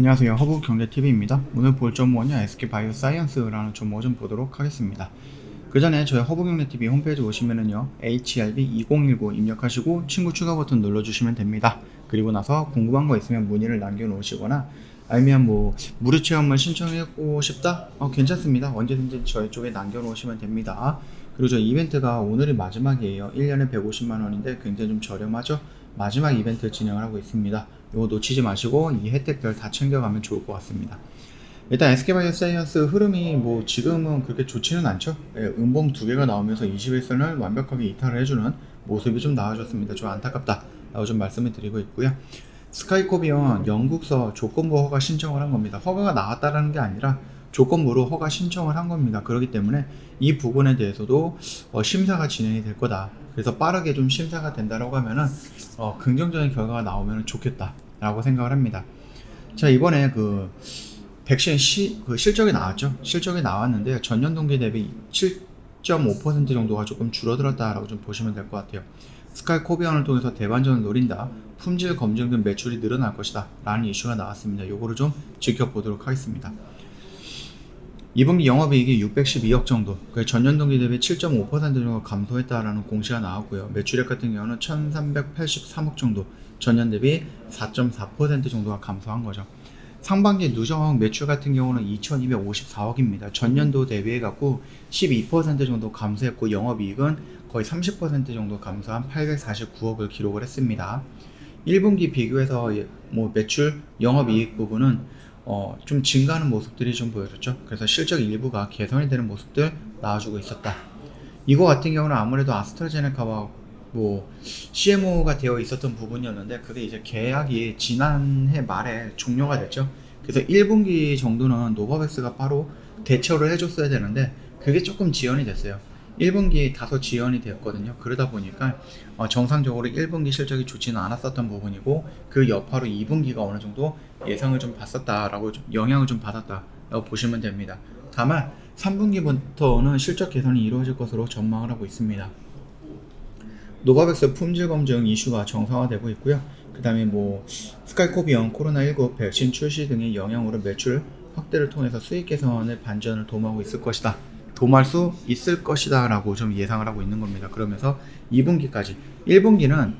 안녕하세요. 허브경제TV입니다. 오늘 볼 종목은요, SK바이오사이언스라는 종목 좀 보도록 하겠습니다. 그 전에 저희 허브경제TV 홈페이지 오시면은요, HRB2019 입력하시고 친구 추가 버튼 눌러주시면 됩니다. 그리고 나서 궁금한 거 있으면 문의를 남겨놓으시거나 아니면 무료 체험을 신청하고 싶다? 괜찮습니다. 언제든지 저희 쪽에 남겨놓으시면 됩니다. 그리고 저 이벤트가 오늘이 마지막이에요. 1년에 150만원인데 굉장히 좀 저렴하죠? 마지막 이벤트 진행을 하고 있습니다. 이거 놓치지 마시고 이 혜택들 다 챙겨가면 좋을 것 같습니다. 일단 SK바이오사이언스 흐름이 지금은 그렇게 좋지는 않죠. 음봉 두 개가 나오면서 21선을 완벽하게 이탈을 해주는 모습이 좀 나와줬습니다. 좀 안타깝다 라고 좀 말씀을 드리고 있고요. 스카이코비온 영국서 조건부 허가 신청을 한 겁니다. 허가가 나왔다라는 게 아니라 조건부로 허가 신청을 한 겁니다. 그렇기 때문에 이 부분에 대해서도 심사가 진행이 될 거다. 그래서 빠르게 좀 심사가 된다라고 하면은 긍정적인 결과가 나오면 좋겠다 라고 생각을 합니다. 자, 이번에 그 백신 실적이 나왔죠. 실적이 나왔는데 전년 동기 대비 7.5% 정도가 조금 줄어들었다라고 좀 보시면 될 것 같아요. 스카이코비언을 통해서 대반전을 노린다, 품질 검증 등 매출이 늘어날 것이다 라는 이슈가 나왔습니다. 요거를 좀 지켜보도록 하겠습니다. 2분기 영업이익이 612억 정도, 전년 동기 대비 7.5% 정도 감소했다라는 공시가 나왔고요. 매출액 같은 경우는 1383억 정도, 전년 대비 4.4% 정도가 감소한 거죠. 상반기 누적 매출 같은 경우는 2254억입니다. 전년도 대비해 갖고 12% 정도 감소했고, 영업이익은 거의 30% 정도 감소한 849억을 기록을 했습니다. 1분기 비교해서 매출, 영업이익 부분은 좀 증가하는 모습들이 좀 보여졌죠. 그래서 실적 일부가 개선이 되는 모습들 나와주고 있었다. 이거 같은 경우는 아무래도 아스트라제네카와 CMO가 되어 있었던 부분이었는데 그게 이제 계약이 지난해 말에 종료가 됐죠. 그래서 1분기 정도는 노바백스가 바로 대처를 해줬어야 되는데 그게 조금 지연이 됐어요. 1분기 다소 지연이 되었거든요. 그러다 보니까 정상적으로 1분기 실적이 좋지는 않았었던 부분이고, 그 여파로 2분기가 어느 정도 예상을 좀 봤었다라고 영향을 좀 받았다라고 보시면 됩니다. 다만 3분기부터는 실적 개선이 이루어질 것으로 전망을 하고 있습니다. 노바백스 품질 검증 이슈가 정상화되고 있고요. 그 다음에 스카이코비언 코로나19 백신 출시 등의 영향으로 매출 확대를 통해서 수익 개선의 반전을 도모할 수 있을 것이다 라고 좀 예상을 하고 있는 겁니다. 그러면서 2분기까지 1분기는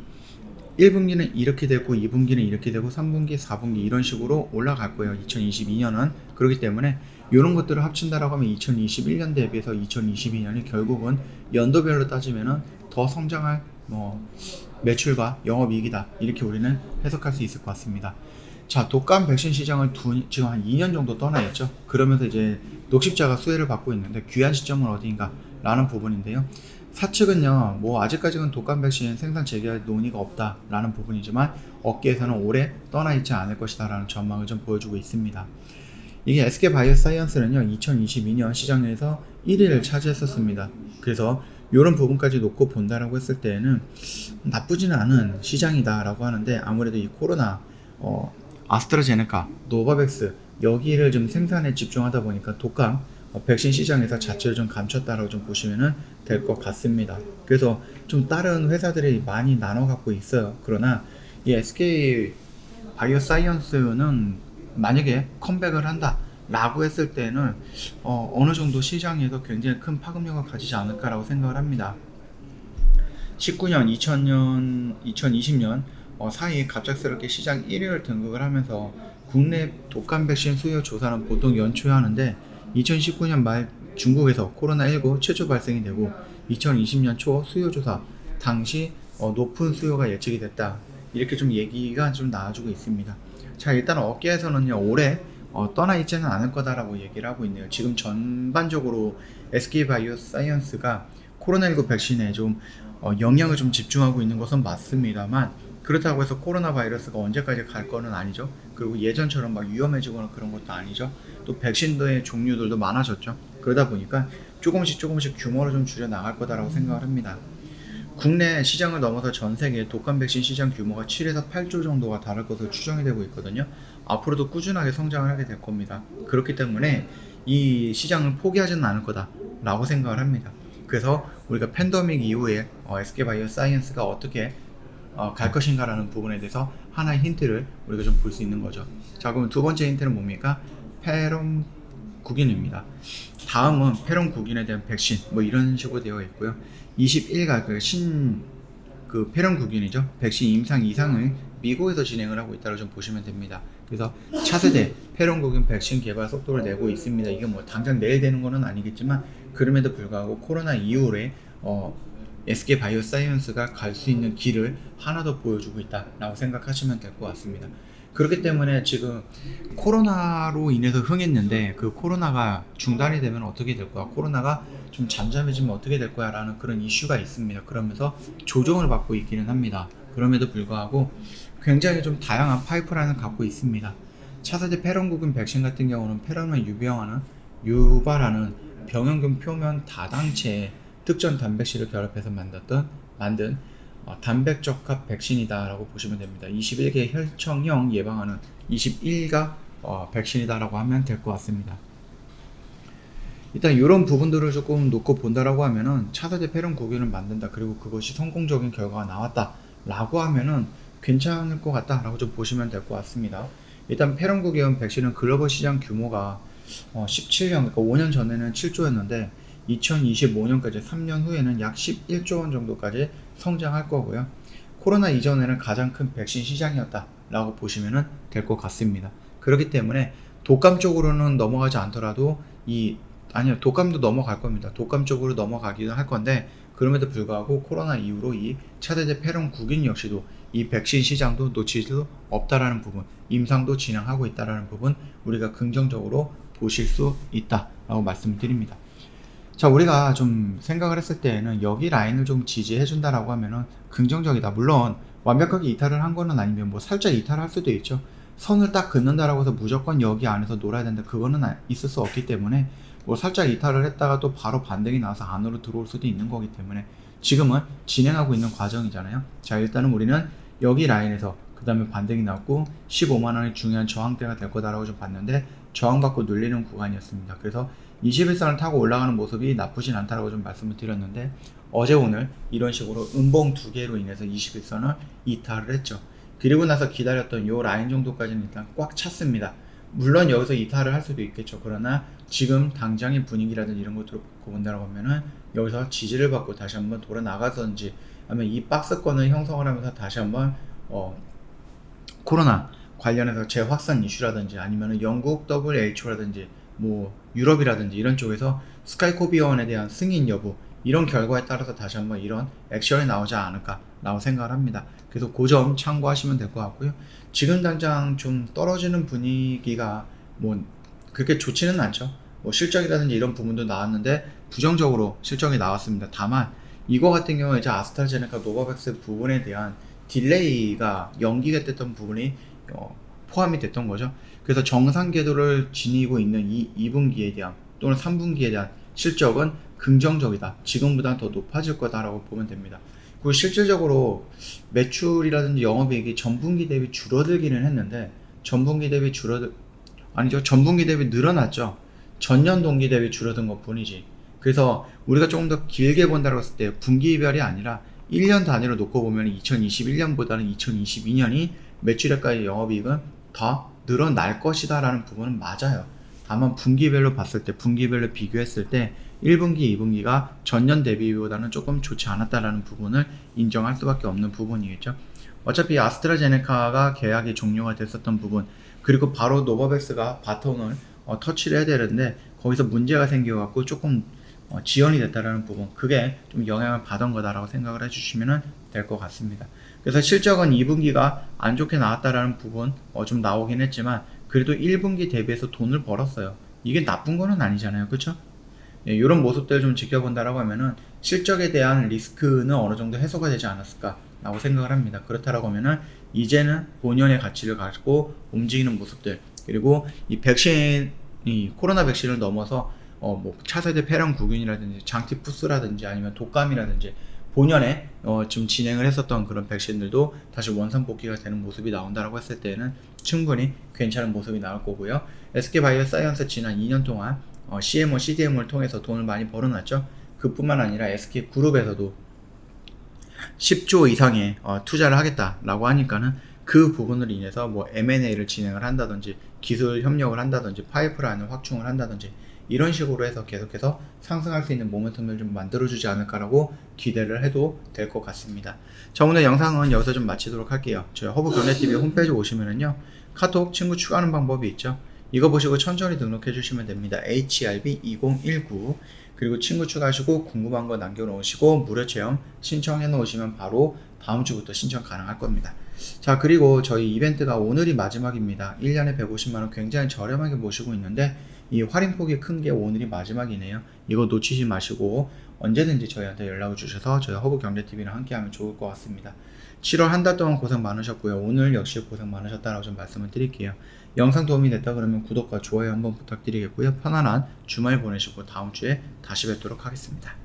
이렇게 되고 2분기는 이렇게 되고 3분기 4분기 이런 식으로 올라갈 거예요. 2022년은 그렇기 때문에 이런 것들을 합친다라고 하면 2021년 대비해서 2022년이 결국은 연도별로 따지면은 더 성장할 매출과 영업이익이다, 이렇게 우리는 해석할 수 있을 것 같습니다. 자, 독감 백신 시장을 지금 한 2년 정도 떠나 있죠. 그러면서 이제 녹십자가 수혜를 받고 있는데 귀한 시점은 어디인가 라는 부분인데요. 사측은요, 아직까지는 독감 백신 생산 재개 논의가 없다 라는 부분이지만 업계에서는 오래 떠나 있지 않을 것이다 라는 전망을 좀 보여주고 있습니다. 이게 SK바이오사이언스는요, 2022년 시장에서 1위를 차지했었습니다. 그래서 이런 부분까지 놓고 본다라고 했을 때에는 나쁘지는 않은 시장이다라고 하는데, 아무래도 이 코로나, 아스트라제네카, 노바백스 여기를 좀 생산에 집중하다 보니까 독감 백신 시장에서 자체를 좀 감췄다라고 좀 보시면 될 것 같습니다. 그래서 좀 다른 회사들이 많이 나눠 갖고 있어요. 그러나 이 SK바이오사이언스는 만약에 컴백을 한다 라고 했을 때는 어느 정도 시장에서 굉장히 큰 파급력을 가지지 않을까라고 생각을 합니다. 19년, 2000년, 2020년 사이에 갑작스럽게 시장 1위를 등극을 하면서 국내 독감 백신 수요 조사는 보통 연초에 하는데 2019년 말 중국에서 코로나19 최초 발생이 되고 2020년 초 수요 조사 당시 높은 수요가 예측이 됐다, 이렇게 좀 얘기가 좀 나와주고 있습니다. 자, 일단 업계에서는요, 올해 떠나 있지는 않을 거다라고 얘기를 하고 있네요. 지금 전반적으로 SK바이오사이언스가 코로나19 백신에 좀 영향을 좀 집중하고 있는 것은 맞습니다만, 그렇다고 해서 코로나 바이러스가 언제까지 갈 거는 아니죠. 그리고 예전처럼 막 위험해지거나 그런 것도 아니죠. 또 백신의 종류들도 많아졌죠. 그러다 보니까 조금씩 규모를 좀 줄여 나갈 거다라고 생각을 합니다. 국내 시장을 넘어서 전 세계 독감 백신 시장 규모가 7에서 8조 정도가 다를 것으로 추정이 되고 있거든요. 앞으로도 꾸준하게 성장을 하게 될 겁니다. 그렇기 때문에 이 시장을 포기하지는 않을 거다라고 생각을 합니다. 그래서 우리가 팬데믹 이후에 SK바이오사이언스가 어떻게 갈 것인가라는 부분에 대해서 하나의 힌트를 우리가 좀 볼 수 있는 거죠. 자, 그럼 두 번째 힌트는 뭡니까? 폐렴 국인입니다. 다음은 폐렴 국인에 대한 백신 뭐 이런 식으로 되어 있고요. 21가 그 폐렴 국인이죠. 백신 임상 이상을 미국에서 진행을 하고 있다고 좀 보시면 됩니다. 그래서 차세대 폐렴 국인 백신 개발 속도를 내고 있습니다. 이게 뭐 당장 내일 되는 거는 아니겠지만 그럼에도 불구하고 코로나 이후에 SK 바이오사이언스가 갈 수 있는 길을 하나 더 보여주고 있다라고 생각하시면 될 것 같습니다. 그렇기 때문에 지금 코로나로 인해서 흥했는데 그 코로나가 중단이 되면 어떻게 될 거야? 코로나가 좀 잠잠해지면 어떻게 될 거야? 라는 그런 이슈가 있습니다. 그러면서 조정을 받고 있기는 합니다. 그럼에도 불구하고 굉장히 좀 다양한 파이프라인을 갖고 있습니다. 차세대 폐렴국인 백신 같은 경우는 폐렴을 유발하는 병원균 표면 다당체에 특정 단백질을 결합해서 만든 단백적합 백신이다 라고 보시면 됩니다. 21개 혈청형 예방하는 21가 백신이다 라고 하면 될 것 같습니다. 일단 이런 부분들을 조금 놓고 본다라고 하면은 차세대 폐렴 국인을 만든다, 그리고 그것이 성공적인 결과가 나왔다 라고 하면은 괜찮을 것 같다 라고 좀 보시면 될 것 같습니다. 일단 폐렴 국인 백신은 글로벌 시장 규모가 17년, 그러니까 5년 전에는 7조였는데 2025년까지 3년 후에는 약 11조 원 정도까지 성장할 거고요. 코로나 이전에는 가장 큰 백신 시장이었다 라고 보시면 될 것 같습니다. 그렇기 때문에 독감 쪽으로는 넘어가지 않더라도 독감도 넘어갈 겁니다. 독감 쪽으로 넘어가기는 할 건데, 그럼에도 불구하고 코로나 이후로 이 차세대 폐렴 국인 역시도 이 백신 시장도 놓칠 수 없다라는 부분, 임상도 진행하고 있다라는 부분, 우리가 긍정적으로 보실 수 있다라고 말씀드립니다. 자, 우리가 좀 생각을 했을 때에는 여기 라인을 좀 지지해 준다라고 하면은 긍정적이다. 물론 완벽하게 이탈을 한 거는 아니면 뭐 살짝 이탈할 수도 있죠. 선을 딱 긋는다라고 해서 무조건 여기 안에서 놀아야 된다, 그거는 있을 수 없기 때문에 뭐 살짝 이탈을 했다가 또 바로 반등이 나와서 안으로 들어올 수도 있는 거기 때문에 지금은 진행하고 있는 과정이잖아요. 자, 일단은 우리는 여기 라인에서 그 다음에 반등이 나왔고 15만원이 중요한 저항대가 될 거다라고 좀 봤는데 저항받고 눌리는 구간이었습니다. 그래서 21선을 타고 올라가는 모습이 나쁘진 않다라고 좀 말씀을 드렸는데, 어제 오늘 이런 식으로 음봉 두 개로 인해서 21선을 이탈을 했죠. 그리고 나서 기다렸던 요 라인 정도까지는 일단 꽉 찼습니다. 물론 여기서 이탈을 할 수도 있겠죠. 그러나 지금 당장의 분위기라든지 이런 것들을 본다고 하면은 여기서 지지를 받고 다시 한번 돌아 나가든지, 아니면 이 박스권을 형성을 하면서 다시 한번 코로나 관련해서 재확산 이슈라든지 아니면 영국 WHO라든지 뭐 유럽이라든지 이런 쪽에서 스카이코비원에 대한 승인 여부, 이런 결과에 따라서 다시 한번 이런 액션이 나오지 않을까 라고 생각을 합니다. 그래서 그 점 참고하시면 될 것 같고요. 지금 당장 좀 떨어지는 분위기가 뭐 그렇게 좋지는 않죠. 뭐 실적이라든지 이런 부분도 나왔는데 부정적으로 실적이 나왔습니다. 다만 이거 같은 경우에 이제 아스트라제네카 노바백스 부분에 대한 딜레이가 연기가 됐던 부분이 포함이 됐던 거죠. 그래서 정상 궤도를 지니고 있는 이 2분기에 대한 또는 3분기에 대한 실적은 긍정적이다, 지금보다 더 높아질 거다라고 보면 됩니다. 그리고 실질적으로 매출이라든지 영업이익이 전분기 대비 줄어들기는 했는데 전분기 대비 늘어났죠. 전년 동기 대비 줄어든 것 뿐이지. 그래서 우리가 조금 더 길게 본다고 했을 때 분기별이 아니라 1년 단위로 놓고 보면 2021년보다는 2022년이 매출액과 영업이익은 더 늘어날 것이다 라는 부분은 맞아요. 다만 분기별로 봤을 때, 분기별로 비교했을 때 1분기, 2분기가 전년 대비보다는 조금 좋지 않았다라는 부분을 인정할 수밖에 없는 부분이겠죠. 어차피 아스트라제네카가 계약이 종료가 됐었던 부분, 그리고 바로 노바백스가 바톤을 터치를 해야 되는데 거기서 문제가 생겨갖고 조금 지연이 됐다라는 부분, 그게 좀 영향을 받은 거다라고 생각을 해주시면 될 것 같습니다. 그래서 실적은 2분기가 안 좋게 나왔다라는 부분 좀 나오긴 했지만 그래도 1분기 대비해서 돈을 벌었어요. 이게 나쁜 거는 아니잖아요, 그렇죠? 이런 모습들을 좀 지켜본다라고 하면은 실적에 대한 리스크는 어느 정도 해소가 되지 않았을까라고 생각을 합니다. 그렇다라고 하면은 이제는 본연의 가치를 가지고 움직이는 모습들, 그리고 이 코로나 백신을 넘어서 뭐 차세대 폐렴 국인이라든지 장티푸스라든지 아니면 독감이라든지 본연에 좀 진행을 했었던 그런 백신들도 다시 원상 복귀가 되는 모습이 나온다라고 했을 때는 충분히 괜찮은 모습이 나올 거고요. SK 바이오사이언스 지난 2년 동안 CMO, CDMO를 통해서 돈을 많이 벌어놨죠. 그뿐만 아니라 SK 그룹에서도 10조 이상의 투자를 하겠다라고 하니까는 그 부분으로 인해서 뭐 M&A를 진행을 한다든지 기술 협력을 한다든지 파이프라인을 확충을 한다든지 이런 식으로 해서 계속해서 상승할 수 있는 모멘텀을 좀 만들어주지 않을까라고 기대를 해도 될 것 같습니다. 자, 오늘 영상은 여기서 좀 마치도록 할게요. 저희 허브경제TV 홈페이지 오시면은요, 카톡 친구 추가하는 방법이 있죠. 이거 보시고 천천히 등록해 주시면 됩니다. HRB2019 그리고 친구 추가하시고 궁금한 거 남겨놓으시고 무료 체험 신청해 놓으시면 바로 다음 주부터 신청 가능할 겁니다. 자, 그리고 저희 이벤트가 오늘이 마지막입니다. 1년에 150만원 굉장히 저렴하게 모시고 있는데 이 할인폭이 큰 게 오늘이 마지막이네요. 이거 놓치지 마시고 언제든지 저희한테 연락을 주셔서 저희 허브경제TV랑 함께하면 좋을 것 같습니다. 7월 한 달 동안 고생 많으셨고요. 오늘 역시 고생 많으셨다라고 좀 말씀을 드릴게요. 영상 도움이 됐다 그러면 구독과 좋아요 한번 부탁드리겠고요. 편안한 주말 보내시고 다음 주에 다시 뵙도록 하겠습니다.